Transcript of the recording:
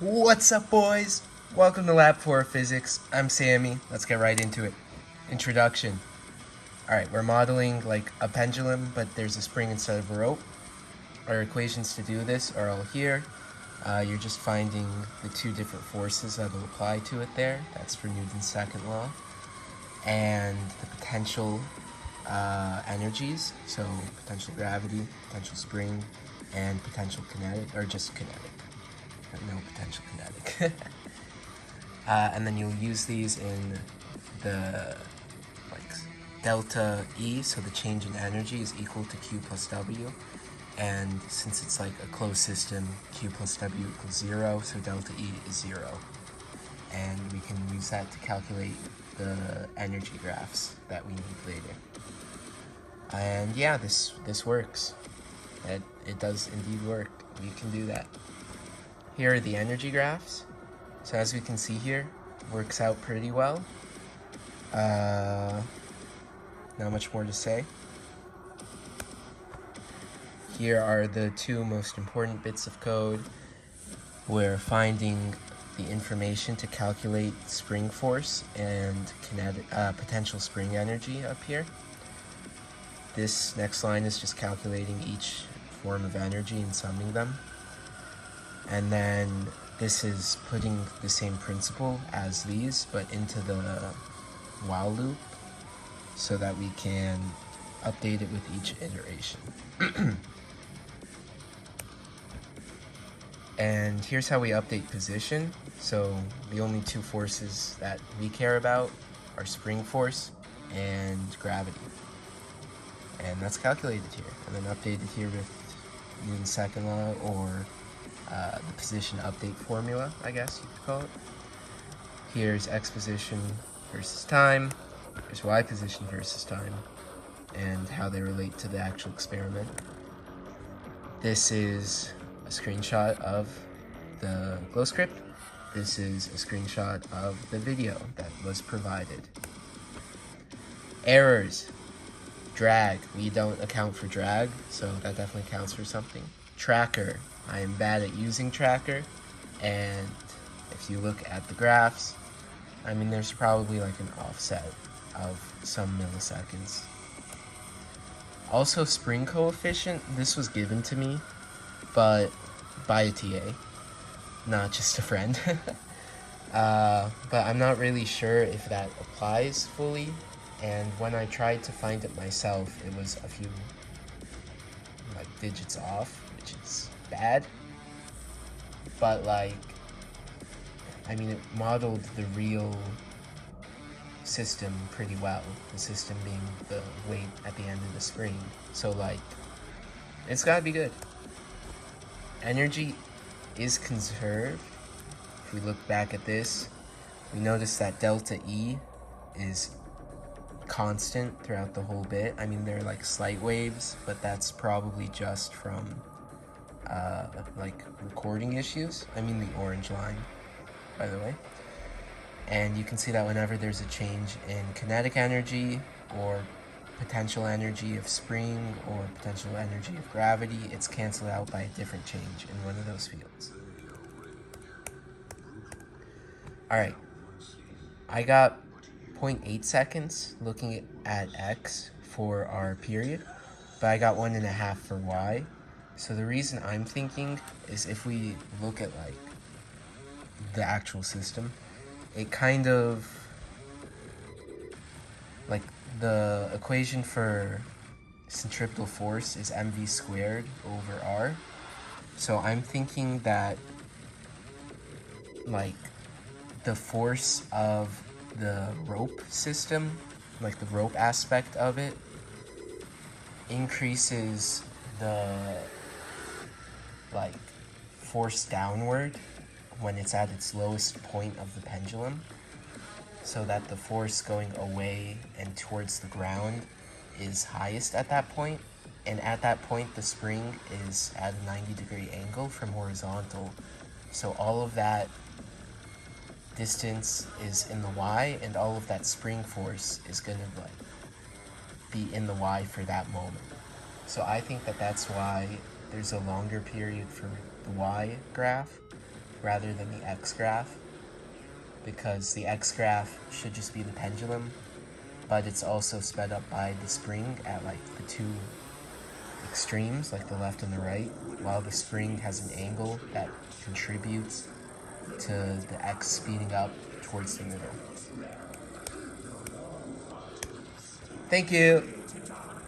What's up, boys? Welcome to Lab 4 Physics. I'm Sammy. Let's get right into it. Introduction. Alright, we're modeling like a pendulum, but there's a spring instead of a rope. Our equations to do this are all here. You're just finding the two different forces that will apply to it there. That's for Newton's second law. And the potential energies, so potential gravity, potential spring, and potential kinetic, or just kinetic. No potential kinetic. And then you'll use these in the like delta E, so the change in energy is equal to Q plus W. And since it's like a closed system, Q plus W equals 0, so delta E is 0. And we can use that to calculate the energy graphs that we need later. And yeah, this works. It does indeed work. We can do that. Here are the energy graphs. So as we can see here, works out pretty well. Not much more to say. Here are the two most important bits of code. We're finding the information to calculate spring force and potential spring energy up here. This next line is just calculating each form of energy and summing them. And then this is putting the same principle as these, but into the while loop so that we can update it with each iteration. And here's how we update position. So the only two forces that we care about are spring force and gravity. And that's calculated here, and then updated here with Newton's second law, or the position update formula, I guess you could call it. Here's x position versus time, here's y position versus time, and how they relate to the actual experiment. This is a screenshot of the glow script. This is a screenshot of the video that was provided. Errors. Drag. We don't account for drag, so that definitely counts for something. Tracker. I am bad at using tracker, and if you look at the graphs, I mean, there's probably like an offset of some milliseconds. Also, spring coefficient, this was given to me, but by a TA, not just a friend. But I'm not really sure if that applies fully, and when I tried to find it myself, it was a few like digits off, which is bad. But like, I mean, it modeled the real system pretty well, the system being the weight at the end of the spring, so like, it's gotta be good. Energy is conserved. If we look back at this, we notice that delta E is constant throughout the whole bit. I mean, there are like slight waves, but that's probably just from like recording issues. I mean, the orange line, by the way. And you can see that whenever there's a change in kinetic energy or potential energy of spring or potential energy of gravity, it's canceled out by a different change in one of those fields. Alright, I got 0.8 seconds looking at x for our period, but I got 1.5 for y. So the reason I'm thinking is if we look at like the actual system, it kind of like the equation for centripetal force is mv squared over r. So I'm thinking that like the force of the rope system, like the rope aspect of it, increases the like force downward when it's at its lowest point of the pendulum, so that the force going away and towards the ground is highest at that point. And at that point, the spring is at a 90-degree angle from horizontal. So all of that distance is in the y, and all of that spring force is going to like be in the y for that moment. So I think that that's why there's a longer period for the y graph, rather than the x graph, because the x graph should just be the pendulum, but it's also sped up by the spring at like the two extremes, like the left and the right, while the spring has an angle that contributes to the x speeding up towards the middle. Thank you.